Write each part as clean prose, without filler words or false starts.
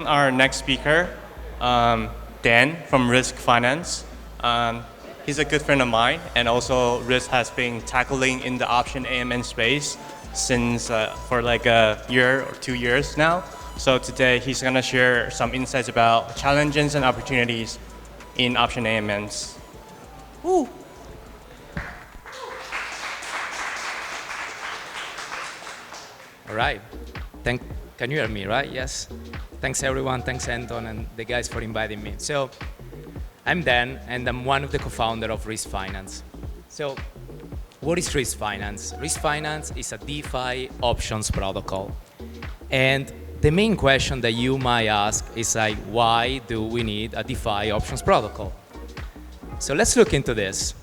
Our next speaker, Dan from Rysk Finance. He's a good friend of mine, and also Rysk has been tackling in the option AMM space since for like a year or 2 years now. So today he's gonna share some insights about challenges and opportunities in option AMMs. Woo. All right. Can you hear me, right? Yes. Thanks, everyone. Thanks, Anton, and the guys for inviting me. So I'm Dan, and I'm one of the co-founder of Rysk Finance. So what is Rysk Finance? Rysk Finance is a DeFi options protocol. And the main question that you might ask is like, why do we need a DeFi options protocol? So let's look into this.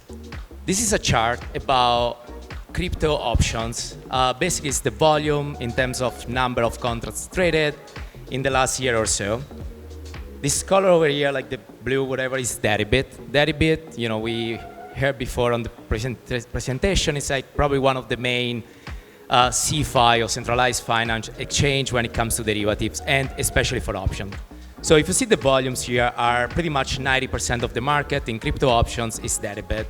This is a chart about crypto options. Basically, it's the volume in terms of number of contracts traded in the last year or so. This color over here, like the blue, whatever, is Deribit. Deribit, we heard before on the presentation, is like probably one of the main CeFi or centralized finance exchange when it comes to derivatives, and especially for options. So if you see the volumes here are pretty much 90% of the market in crypto options is Deribit.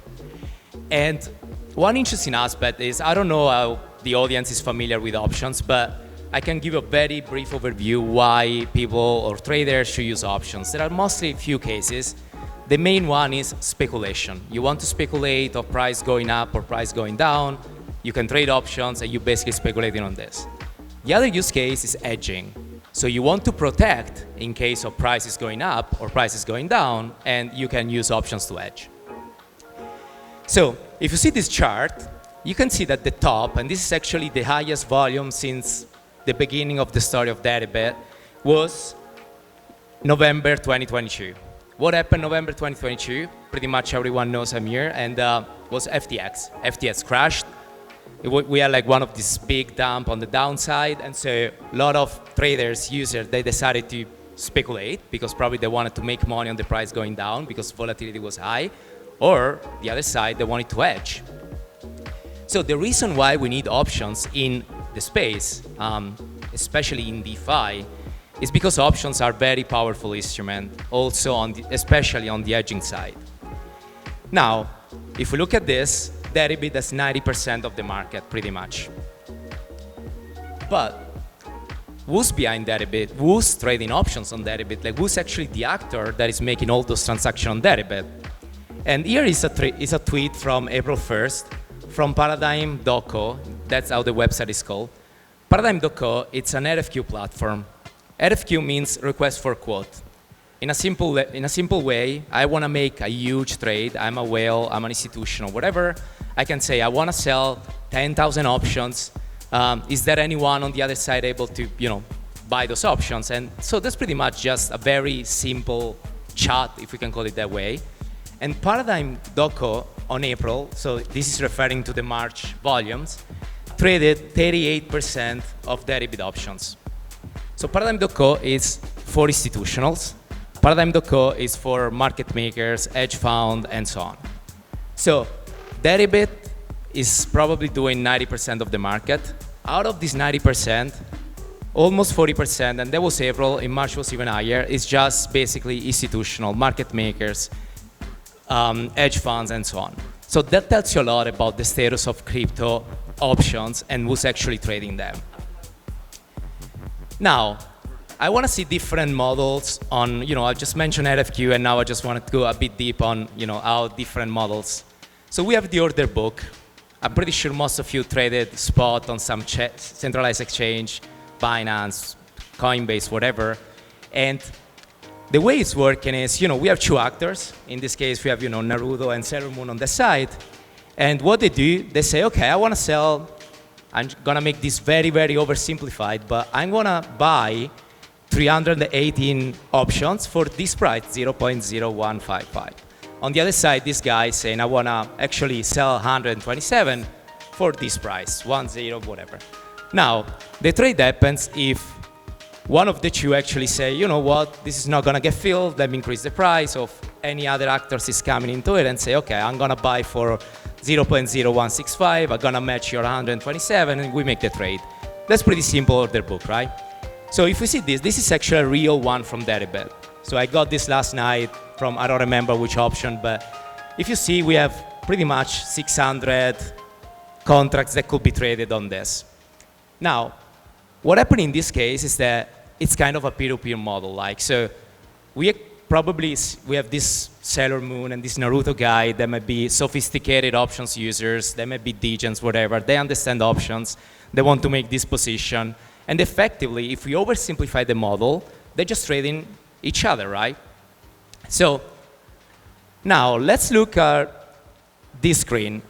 And one interesting aspect is, I don't know how the audience is familiar with options, but I can give a very brief overview why people or traders should use options. There are mostly a few cases. The main one is speculation. You want to speculate of price going up or price going down. You can trade options and you basically speculating on this. The other use case is hedging. So you want to protect in case of prices going up or prices going down, and you can use options to hedge. So if you see this chart, you can see that the top, and this is actually the highest volume since the beginning of the story of Deribit, was November 2022. What happened November 2022? Pretty much everyone knows I'm here, and was FTX. FTX crashed. We had like one of these big dump on the downside, and so a lot of traders, users, they decided to speculate because probably they wanted to make money on the price going down because volatility was high, or the other side, they wanted to hedge. So the reason why we need options in the space, especially in DeFi, is because options are very powerful instrument, also especially on the hedging side. Now, if we look at this, Deribit has 90% of the market, pretty much. But who's behind Deribit? Who's trading options on Deribit? Like, who's actually the actor that is making all those transactions on Deribit? And here is a tweet from April 1st from Paradigm.co. That's how the website is called. Paradigm.co, it's an RFQ platform. RFQ means request for quote. In a simple way, I want to make a huge trade. I'm a whale, I'm an institution or whatever. I can say, I want to sell 10,000 options. Is there anyone on the other side able to, buy those options? And so that's pretty much just a very simple chat, if we can call it that way. And Paradigm.co on April, so this is referring to the March volumes, traded 38% of Deribit options. So Paradigm.co is for institutionals. Paradigm.co is for market makers, hedge fund, and so on. So Deribit is probably doing 90% of the market. Out of this 90%, almost 40%, and that was April, in March was even higher, is just basically institutional, market makers, hedge funds, and so on. So that tells you a lot about the status of crypto options and who's actually trading them. Now, I want to see different models on, I just mentioned RFQ, and now I just want to go a bit deep on, how different models. So we have the order book. I'm pretty sure most of you traded spot on some centralized exchange, Binance, Coinbase, whatever. And the way it's working is, we have two actors. In this case, we have, Naruto and Sailor Moon on the side. And what they do, they say, okay, I want to sell. I'm going to make this very, very oversimplified, but I'm going to buy 318 options for this price, 0.0155. On the other side, this guy is saying, I want to actually sell 127 for this price, 10, whatever. Now, the trade happens if one of the two actually say, you know what, this is not going to get filled, let me increase the price, or any other actors is coming into it and say, okay, I'm going to buy for 0.0165, I'm going to match your 127, and we make the trade. That's pretty simple order book, right? So if we see this, this is actually a real one from Deribet. So I got this last night from, I don't remember which option, but if you see, we have pretty much 600 contracts that could be traded on this. Now, what happened in this case is that it's kind of a peer-to-peer model. Like, so we have this Sailor Moon and this Naruto guy that might be sophisticated options users, they might be degens, whatever. They understand options. They want to make this position. And effectively, if we oversimplify the model, they're just trading each other, right? So now let's look at this screen.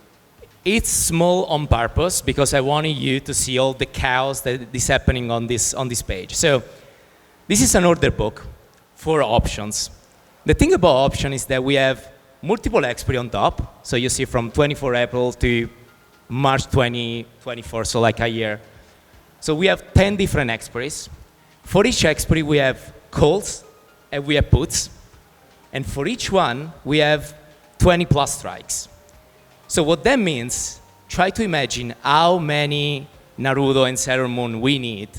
It's small on purpose because I wanted you to see all the chaos that is happening on this page. So this is an order book for options. The thing about option is that we have multiple expiry on top. So you see from 24 April to March 2024, so like a year. So we have 10 different expiries. For each expiry, we have calls and we have puts. And for each one, we have 20 plus strikes. So what that means, try to imagine how many Naruto and Sailor Moon we need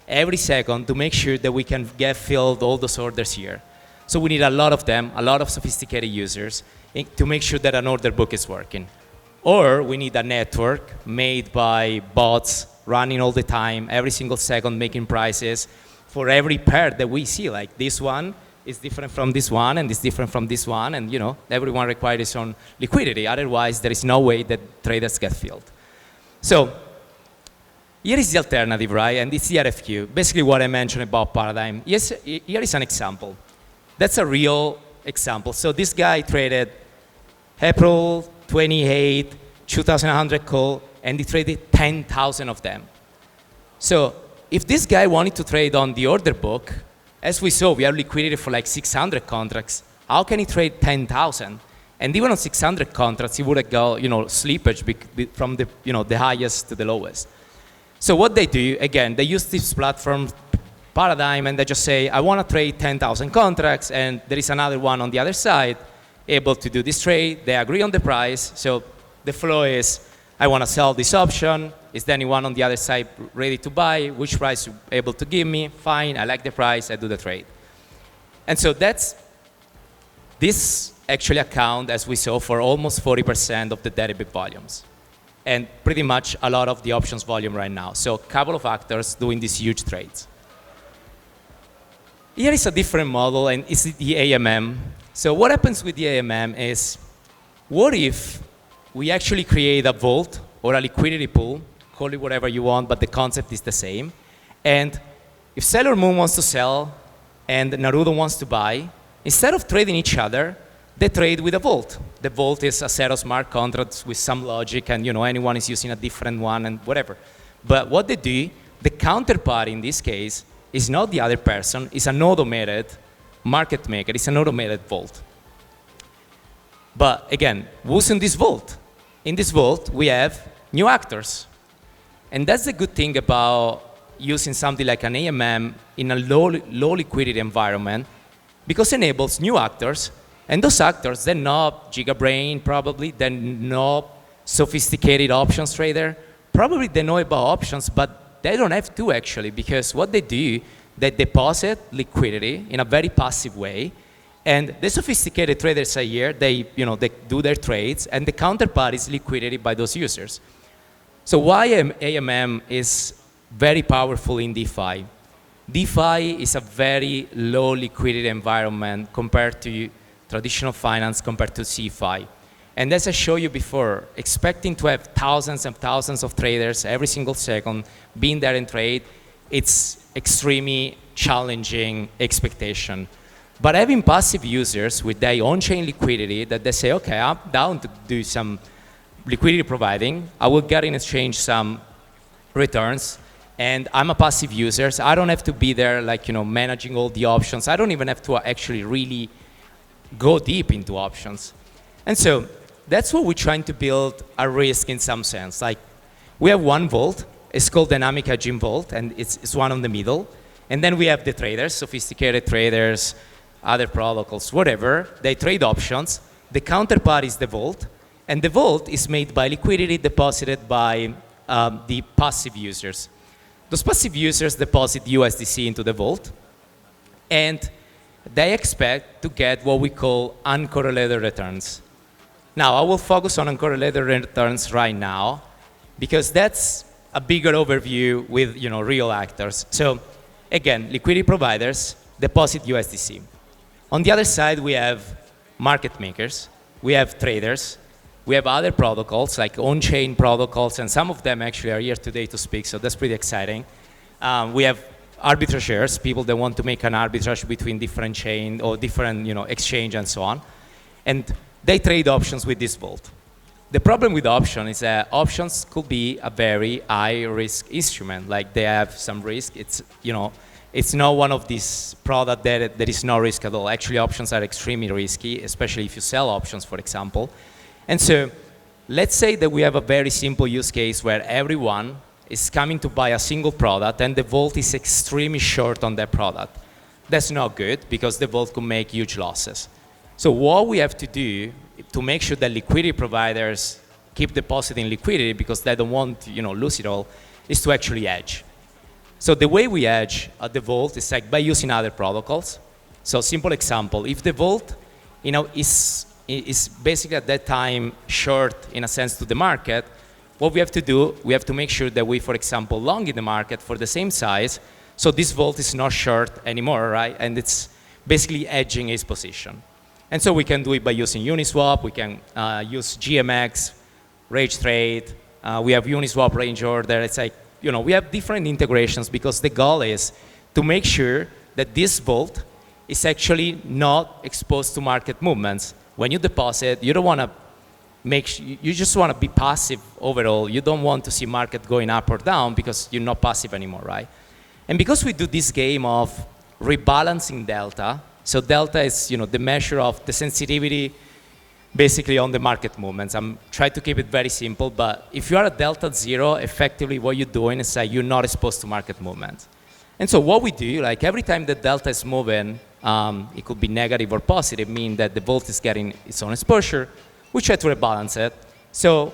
every second to make sure that we can get filled all those orders here. So we need a lot of them, a lot of sophisticated users to make sure that an order book is working. Or we need a network made by bots running all the time, every single second making prices for every pair that we see. Like this one is different from this one and it's different from this one, and everyone requires its own liquidity. Otherwise, there is no way that traders get filled. So here is the alternative, right? And it's the RFQ. Basically what I mentioned about paradigm. Yes, here is an example. That's a real example. So this guy traded April 28, 2100 call, and he traded 10,000 of them. So if this guy wanted to trade on the order book, as we saw, we have liquidity for like 600 contracts. How can he trade 10,000? And even on 600 contracts, he would have got slippage from the highest to the lowest. So what they do, again, they use this platform paradigm and they just say, I want to trade 10,000 contracts, and there is another one on the other side able to do this trade. They agree on the price. So the flow is, I want to sell this option. Is there anyone on the other side ready to buy? Which price you able to give me? Fine, I like the price, I do the trade. And so this actually account, as we saw, for almost 40% of the Deribet volumes. And pretty much a lot of the options volume right now. So a couple of actors doing these huge trades. Here is a different model, and it's the AMM. So what happens with the AMM is, what if we actually create a vault or a liquidity pool, call it whatever you want, but the concept is the same. And if Sailor Moon wants to sell and Naruto wants to buy, instead of trading each other, they trade with a vault. The vault is a set of smart contracts with some logic, and anyone is using a different one and whatever. But what they do, the counterpart in this case is not the other person, it's an automated market maker, it's an automated vault. But again, who's in this vault? In this vault, we have new actors. And that's the good thing about using something like an AMM in a low liquidity environment, because it enables new actors. And those actors, they're not gigabrain probably, they're not sophisticated options trader. Probably they know about options, but they don't have to actually, because what they do, they deposit liquidity in a very passive way. And the sophisticated traders are here, they do their trades, and the counterpart is liquidity by those users. So why AMM is very powerful in DeFi? DeFi is a very low liquidity environment compared to traditional finance, compared to CeFi. And as I showed you before, expecting to have thousands and thousands of traders every single second being there and trade, it's extremely challenging expectation. But having passive users with their on-chain liquidity that they say, okay, I'm down to do some liquidity providing, I will get in exchange some returns, and I'm a passive user, so I don't have to be there managing all the options. I don't even have to actually really go deep into options. And so that's what we're trying to build a Rysk in some sense. Like, we have one vault, it's called Dynamic Hedging Vault, and it's one in the middle. And then we have the traders, sophisticated traders, other protocols, whatever. They trade options. The counterpart is the vault. And the vault is made by liquidity deposited by the passive users. Those passive users deposit USDC into the vault, and they expect to get what we call uncorrelated returns. Now, I will focus on uncorrelated returns right now, because that's a bigger overview with real actors. So again, liquidity providers deposit USDC. On the other side, we have market makers, we have traders, we have other protocols like on-chain protocols, and some of them actually are here today to speak, so that's pretty exciting. We have arbitrageurs, people that want to make an arbitrage between different chain or different exchange and so on. And they trade options with this vault. The problem with options is that options could be a very high risk instrument. Like they have some risk. It's not one of these products that there is no risk at all. Actually, options are extremely risky, especially if you sell options, for example. And so let's say that we have a very simple use case where everyone is coming to buy a single product and the vault is extremely short on that product. That's not good because the vault could make huge losses. So what we have to do to make sure that liquidity providers keep depositing liquidity because they don't want to lose it all is to actually hedge. So the way we hedge at the vault is like by using other protocols. So simple example, if the vault is basically at that time short in a sense to the market, what we have to do, we have to make sure that we, for example, long in the market for the same size, so this vault is not short anymore, right? And it's basically hedging its position. And so we can do it by using Uniswap, we can use GMX, Rage Trade, we have Uniswap range order. It's like, we have different integrations because the goal is to make sure that this vault is actually not exposed to market movements. When you deposit, you don't want to you just want to be passive overall. You don't want to see market going up or down because you're not passive anymore, right? And because we do this game of rebalancing delta, so delta is the measure of the sensitivity basically on the market movements. I'm trying to keep it very simple, but if you are at delta 0, effectively what you're doing is you're not exposed to market movements. And so what we do, like every time the delta is moving, it could be negative or positive, meaning that the vault is getting its own exposure, we try to rebalance it. So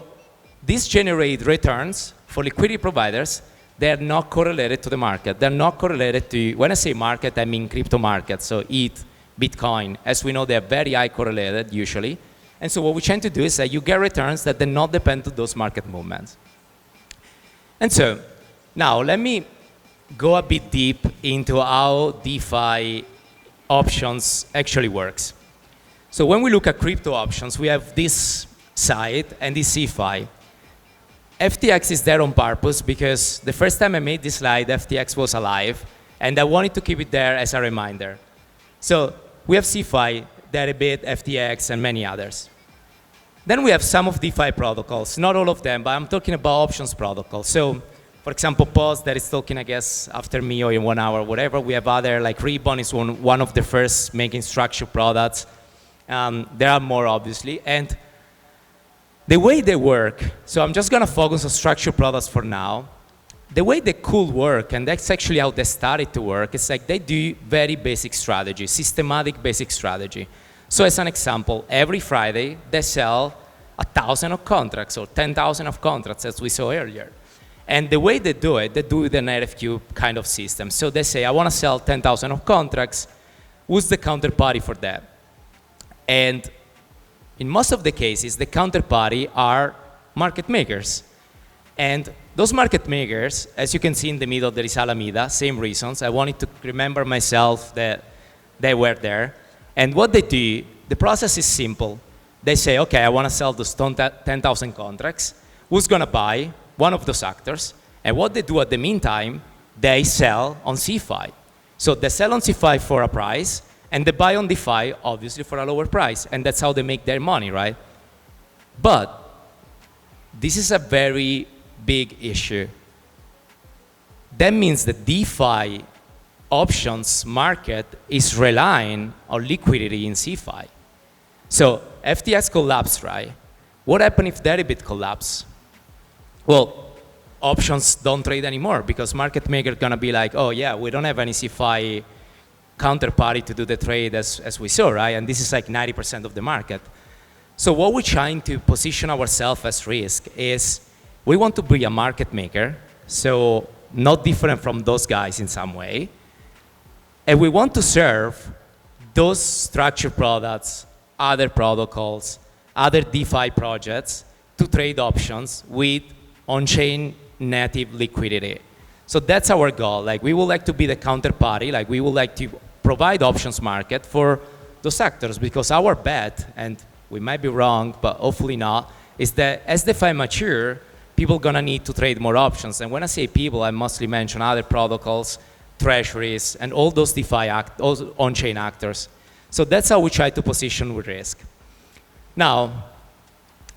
these generate returns for liquidity providers. They're not correlated to the market. They're not correlated to, when I say market, I mean crypto market, so ETH, Bitcoin. As we know, they're very high correlated usually. And so what we tend to do is that you get returns that do not depend on those market movements. And so now let me go a bit deep into how DeFi options actually works. So when we look at crypto options, we have this side and this CeFi. FTX is there on purpose because the first time I made this slide, FTX was alive, and I wanted to keep it there as a reminder. So we have CeFi, Deribit, FTX, and many others. Then we have some of DeFi protocols, not all of them, but I'm talking about options protocols. So for example, Post that is talking, I guess, after me or in 1 hour, whatever. We have other, like Ribbon is one of the first making structured products. There are more, obviously. And the way they work, so I'm just going to focus on structured products for now. The way they could work, and that's actually how they started to work, is like they do very basic strategy, systematic basic strategy. So as an example, every Friday, they sell 1,000 of contracts or 10,000 of contracts, as we saw earlier. And the way they do it with an RFQ kind of system. So they say, I want to sell 10,000 of contracts. Who's the counterparty for that? And in most of the cases, the counterparty are market makers. And those market makers, as you can see in the middle, there is Alameda, same reasons. I wanted to remember myself that they were there. And what they do, the process is simple. They say, okay, I want to sell those 10,000 contracts. Who's going to buy? One of those actors. And what they do at the meantime, they sell on CeFi. So they sell on CeFi for a price, and they buy on DeFi, obviously, for a lower price. And that's how they make their money, right? But this is a very big issue. That means the DeFi options market is relying on liquidity in CeFi. So FTX collapsed, right? What happened if Deribit collapsed? Well, options don't trade anymore because market maker are going to be like, oh, yeah, we don't have any CeFi counterparty to do the trade as we saw, right? And this is like 90% of the market. So what we're trying to position ourselves as Rysk is we want to be a market maker. So not different from those guys in some way. And we want to serve those structured products, other protocols, other DeFi projects to trade options with on-chain native liquidity. So that's our goal. Like, we would like to be the counterparty. Like, we would like to provide options market for those actors, because our bet, and we might be wrong, but hopefully not, is that as DeFi mature, people are gonna need to trade more options. And when I say people, I mostly mention other protocols, treasuries, and all those DeFi on-chain actors. So that's how we try to position with Rysk. Now,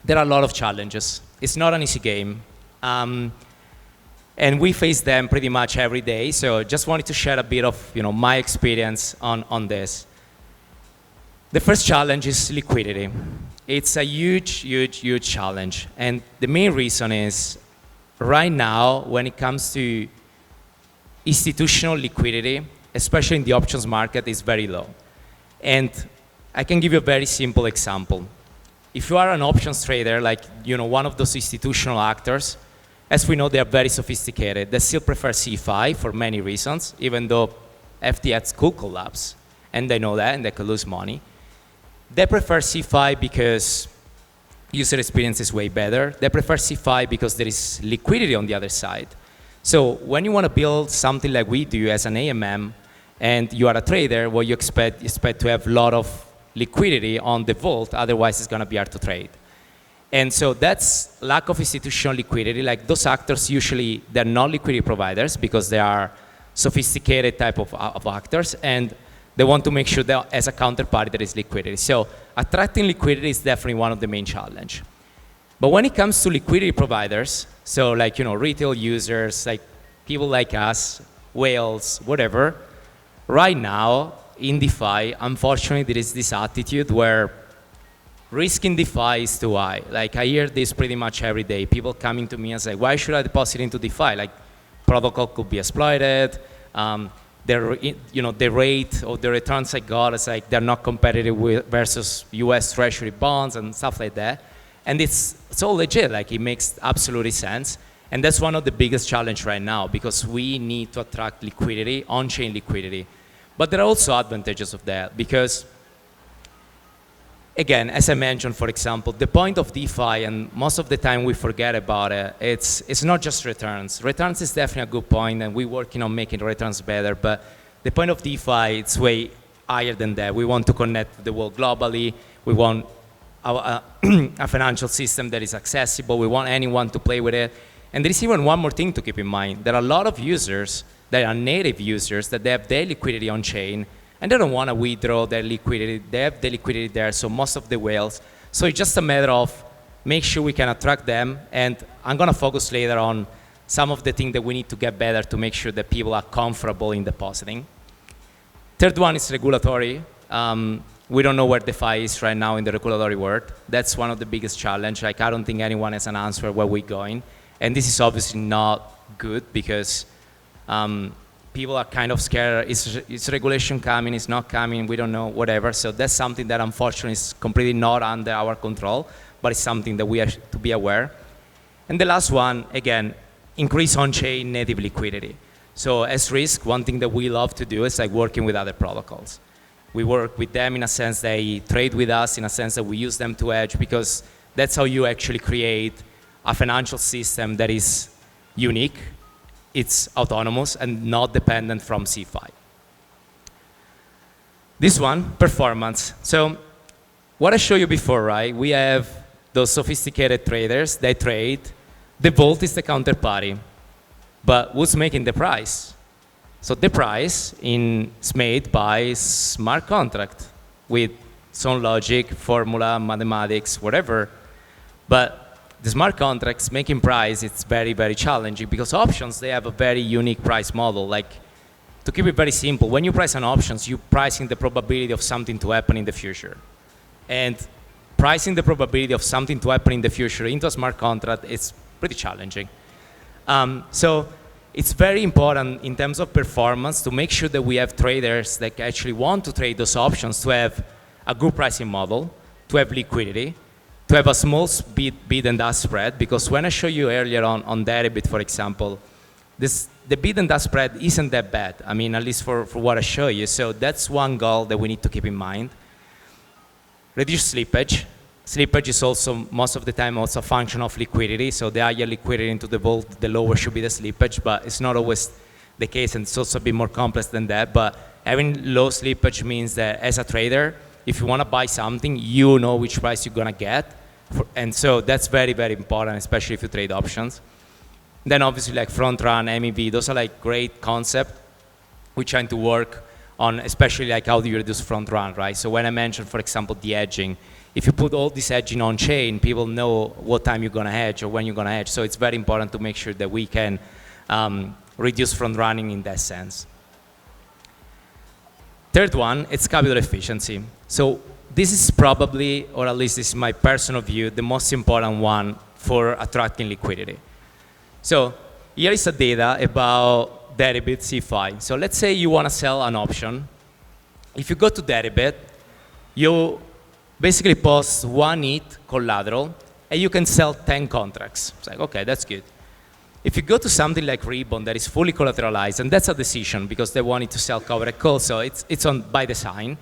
there are a lot of challenges. It's not an easy game. And we face them pretty much every day. So just wanted to share a bit of my experience on this. The first challenge is liquidity. It's a huge, huge, huge challenge. And the main reason is, right now, when it comes to institutional liquidity, especially in the options market, is very low. And I can give you a very simple example. If you are an options trader, like one of those institutional actors, as we know, they are very sophisticated. They still prefer CeFi for many reasons, even though FTX could collapse, and they know that, and they could lose money. They prefer CeFi because user experience is way better. They prefer CeFi because there is liquidity on the other side. So when you want to build something like we do as an AMM, and you are a trader, what you expect to have a lot of liquidity on the vault, otherwise it's going to be hard to trade. And so that's lack of institutional liquidity. Like, those actors, usually they're not liquidity providers because they are sophisticated type of actors, and they want to make sure that as a counterparty there is liquidity. So attracting liquidity is definitely one of the main challenge. But when it comes to liquidity providers, so like retail users, like people like us, whales, whatever, right now in DeFi, unfortunately, there is this attitude where risk in DeFi is too high. Like, I hear this pretty much every day. People coming to me and say, why should I deposit into DeFi? Like, protocol could be exploited. The rate or the returns I got is like they're not competitive with versus US Treasury bonds and stuff like that. And it's all legit. Like, it makes absolutely sense. And that's one of the biggest challenge right now, because we need to attract liquidity, on-chain liquidity. But there are also advantages of that, because again, as I mentioned, for example, the point of DeFi, and most of the time we forget about it, it's not just returns. Returns is definitely a good point, and we're working on making returns better, but the point of DeFi, it's way higher than that. We want to connect the world globally. We want a financial system that is accessible. We want anyone to play with it. And there's even one more thing to keep in mind. There are a lot of users that are native users that they have their liquidity on chain, and they don't want to withdraw their liquidity. They have the liquidity there, so most of the whales. So it's just a matter of make sure we can attract them, and I'm going to focus later on some of the things that we need to get better to make sure that people are comfortable in depositing. Third one is regulatory. We don't know where DeFi is right now in the regulatory world. That's one of the biggest challenges. Like, I don't think anyone has an answer where we're going. And this is obviously not good, because people are kind of scared. Is regulation coming? It's not coming. We don't know, whatever. So that's something that unfortunately is completely not under our control, but it's something that we have to be aware. And the last one, again, increase on-chain native liquidity. So as Rysk, one thing that we love to do is like working with other protocols. We work with them in a sense they trade with us, in a sense that we use them to hedge, because that's how you actually create a financial system that is unique, it's autonomous, and not dependent from CeFi. This one, performance. So what I showed you before, right? We have those sophisticated traders, they trade. The vault is the counterparty. But who's making the price? So the price is made by smart contract with some logic, formula, mathematics, whatever. But the smart contracts making price, it's very, very challenging, because options, they have a very unique price model. Like, to keep it very simple, when you price on options, you're pricing the probability of something to happen in the future. And pricing the probability of something to happen in the future into a smart contract is pretty challenging. So it's very important in terms of performance to make sure that we have traders that actually want to trade those options, to have a good pricing model, to have liquidity, to have a small bid and ask spread. Because when I showed you earlier on Deribit, for example, this the bid and ask spread isn't that bad. I mean, at least for what I show you. So that's one goal that we need to keep in mind. Reduce slippage. Slippage is also, most of the time, also a function of liquidity. So the higher liquidity into the vault, the lower should be the slippage, but it's not always the case, and it's also a bit more complex than that. But having low slippage means that as a trader, if you want to buy something, you know which price you're going to get. And so that's very, very important, especially if you trade options. Then obviously like front run, MEV, those are like great concepts. We're trying to work on, especially like how do you reduce front run, right? So when I mentioned, for example, the hedging, if you put all this hedging on chain, people know what time you're going to hedge or when you're going to hedge. So it's very important to make sure that we can reduce front running in that sense. Third one, it's capital efficiency. So this is probably, or at least this is my personal view, the most important one for attracting liquidity. So here is a data about Deribit C5. So let's say you want to sell an option. If you go to Deribit, you basically post one ETH collateral, and you can sell 10 contracts. It's like, okay, that's good. If you go to something like Ribbon that is fully collateralized, and that's a decision because they wanted to sell covered call, so it's on by design.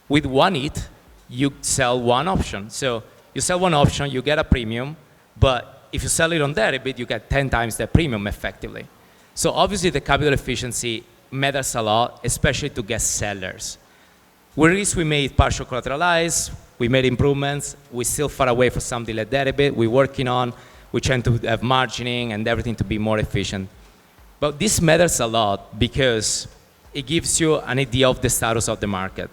With one ETH, you sell one option. So you sell one option, you get a premium, but if you sell it on Deribit, you get 10 times that premium effectively. So obviously the capital efficiency matters a lot, especially to get sellers. With Rysk, we made partial collateralized, we made improvements, we're still far away from something like Deribit, we're working on, we're trying to have margining and everything to be more efficient. But this matters a lot because it gives you an idea of the status of the market.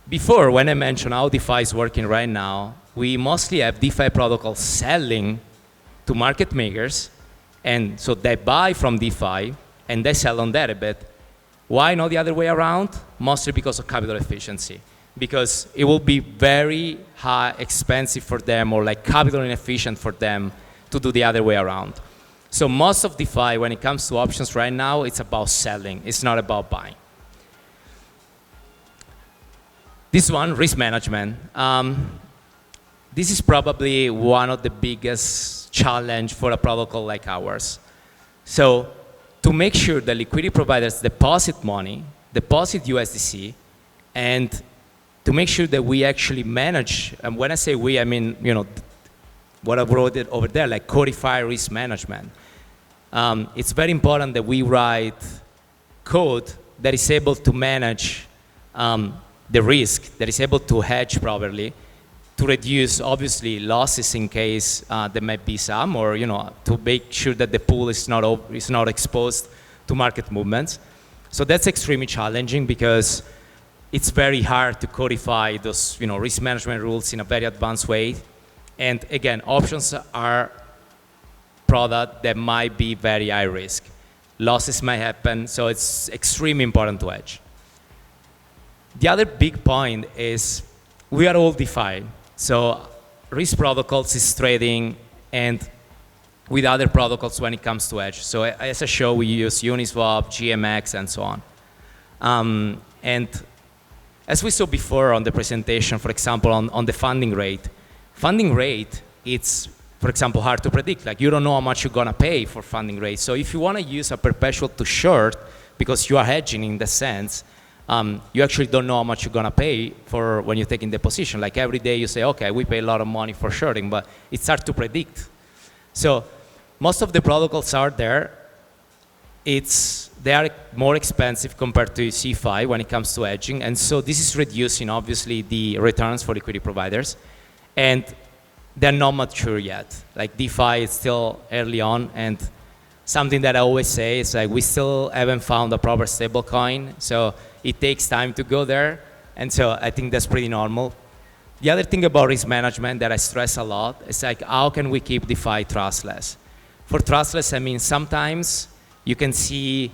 Before, when I mentioned how DeFi is working right now, we mostly have DeFi protocols selling to market makers, and so they buy from DeFi and they sell on Deribit. Why not the other way around? Mostly because of capital efficiency. Because it will be very expensive for them, or like capital inefficient for them to do the other way around. So most of DeFi, when it comes to options right now, it's about selling. It's not about buying. This one, risk management. This is probably one of the biggest challenge for a protocol like ours. So to make sure that liquidity providers deposit money, deposit USDC, and to make sure that we actually manage, and when I say we, I mean, you know, what I wrote it over there, like codify risk management. It's very important that we write code that is able to manage the risk, that is able to hedge properly, to reduce, obviously, losses in case there might be some, or, you know, to make sure that the pool is not exposed to market movements. So that's extremely challenging because it's very hard to codify those, you know, risk management rules in a very advanced way. And again, options are product that might be very high risk. Losses might happen, so it's extremely important to hedge. The other big point is we are all DeFi. So risk protocols is trading, and with other protocols when it comes to hedge. So as I show, we use Uniswap, GMX, and so on. And as we saw before on the presentation, for example, on the funding rate, it's, for example, hard to predict. Like, you don't know how much you're gonna pay for funding rate. So if you wanna use a perpetual to short, because you are hedging in the sense, you actually don't know how much you're gonna pay for when you're taking the position. Like every day you say, okay, we pay a lot of money for shorting, but it's hard to predict. So most of the protocols out there, they are more expensive compared to CeFi when it comes to hedging, and so this is reducing, obviously, the returns for liquidity providers, and they're not mature yet. Like DeFi is still early on, and something that I always say is like we still haven't found a proper stable coin, so it takes time to go there, and so I think that's pretty normal. The other thing about risk management that I stress a lot is like, how can we keep DeFi trustless? For trustless, I mean sometimes you can see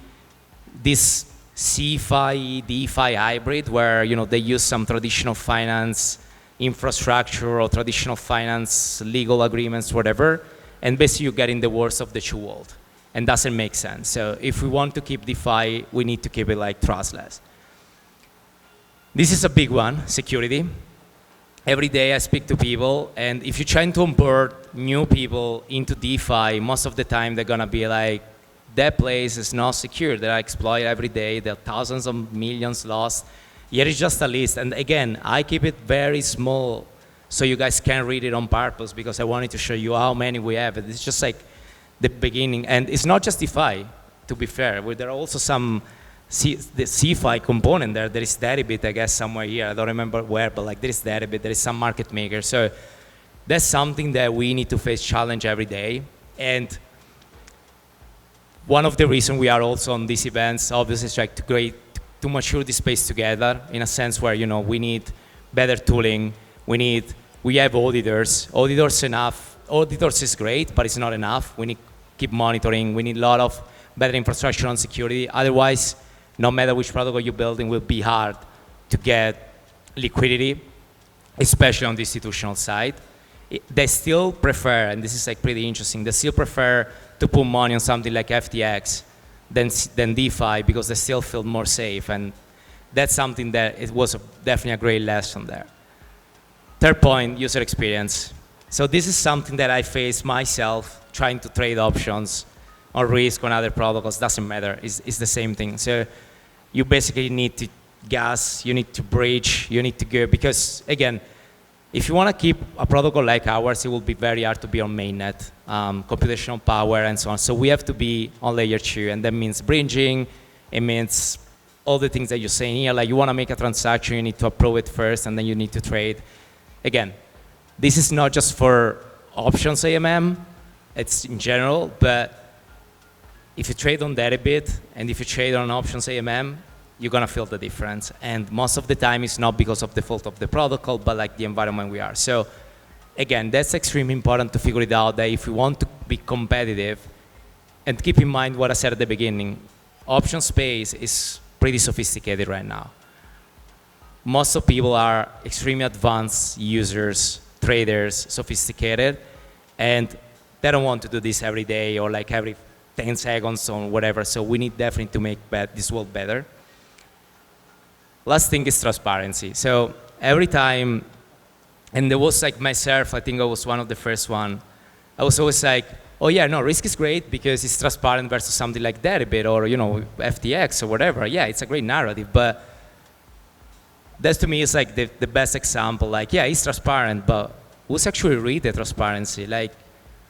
this CeFi, DeFi hybrid where, you know, they use some traditional finance infrastructure or traditional finance legal agreements, whatever, and basically you get in the worst of the two worlds, and doesn't make sense. So if we want to keep DeFi, we need to keep it like trustless. This is a big one, security. Every day I speak to people, and if you're trying to onboard new people into DeFi, most of the time they're gonna be like, that place is not secure. There are exploited every day. There are thousands of millions lost. Here is just a list. And again, I keep it very small so you guys can read it on purpose because I wanted to show you how many we have. It's just like the beginning. And it's not just DeFi, to be fair. There are also some the CeFi component there. There is Deribit, I guess, somewhere here. I don't remember where, but like there is Deribit. There is some market maker. So that's something that we need to face challenge every day. And one of the reasons we are also on these events, obviously, is like to mature this space together in a sense where, you know, we need better tooling. We have auditors. Auditors is great, but it's not enough. We need to keep monitoring. We need a lot of better infrastructure on security. Otherwise, no matter which protocol you're building, will be hard to get liquidity, especially on the institutional side. They still prefer, and this is like pretty interesting, they still prefer to put money on something like FTX than DeFi because they still feel more safe. And that's something that it was definitely a great lesson there. Third point, user experience. So this is something that I face myself trying to trade options on Rysk, on other protocols, doesn't matter, it's the same thing. So you basically need to gas, you need to bridge, you need to go, because again, if you want to keep a protocol like ours, it will be very hard to be on mainnet, computational power and so on. So we have to be on layer 2, and that means bridging, it means all the things that you're saying here, like you want to make a transaction, you need to approve it first, and then you need to trade. Again, this is not just for options AMM, it's in general, but if you trade on Deribit and if you trade on options AMM, you're gonna feel the difference. And most of the time it's not because of the fault of the protocol, but like the environment we are. So again, that's extremely important to figure it out, that if we want to be competitive, and keep in mind what I said at the beginning, option space is pretty sophisticated right now. Most of people are extremely advanced users, traders, sophisticated, and they don't want to do this every day or like every 10 seconds or whatever. So we need definitely to make this world better. Last thing is transparency. So every time, and there was like myself, I think I was one of the first one, I was always like, oh yeah, no, Rysk is great because it's transparent versus something like Deribit or, you know, FTX or whatever. Yeah, it's a great narrative, but that to me is like the best example. Like, yeah, it's transparent, but who's actually read the transparency? Like,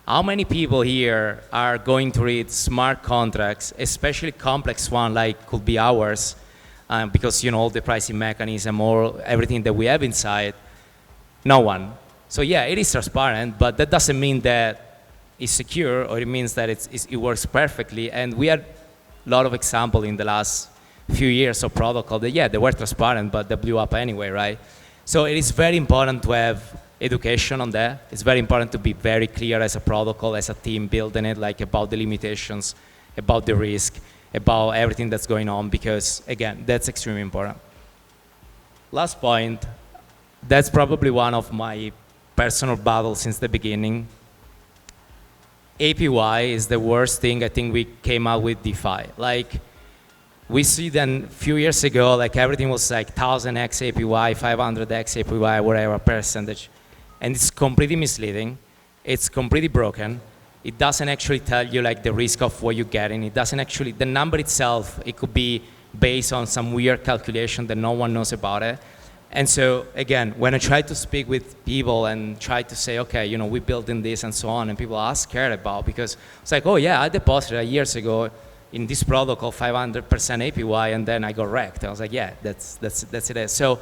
how many people here are going to read smart contracts, especially complex one like could be ours, because, you know, all the pricing mechanism or everything that we have inside? No one. So yeah, it is transparent, but that doesn't mean that it's secure, or it means that it works perfectly. And we had a lot of examples in the last few years of protocol that, yeah, they were transparent, but they blew up anyway, right? So it is very important to have education on that. It's very important to be very clear as a protocol, as a team building it, like about the limitations, about the risk, about everything that's going on, because again, that's extremely important. Last point, that's probably one of my personal battles since the beginning. APY is the worst thing I think we came out with DeFi. Like, we see then a few years ago, like everything was like 1000x APY, 500x APY, whatever percentage. And it's completely misleading. It's completely broken. It doesn't actually tell you like the risk of what you're getting. It doesn't actually, the number itself, it could be based on some weird calculation that no one knows about it. And so again, when I try to speak with people and try to say, okay, you know, we're building this and so on, and people are scared about, because it's like, oh yeah, I deposited years ago in this protocol 500% APY, and then I got wrecked. I was like, yeah, that's it. So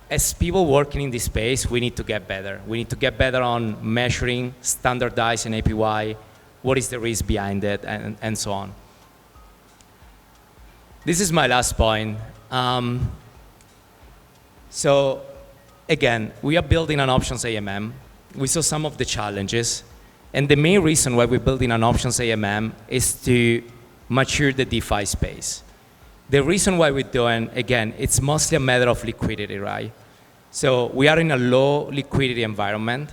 as people working in this space, we need to get better. We need to get better on measuring, standardizing APY, what is the risk behind it, and so on. This is my last point. So again, we are building an options AMM. We saw some of the challenges. And the main reason why we're building an options AMM is to mature the DeFi space. The reason why we're doing, again, it's mostly a matter of liquidity, right? So we are in a low liquidity environment,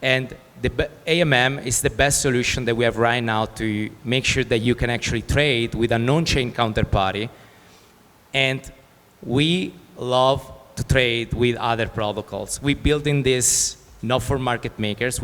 and the AMM is the best solution that we have right now to make sure that you can actually trade with a non-chain counterparty. And we love to trade with other protocols. We're building this not for market makers, we're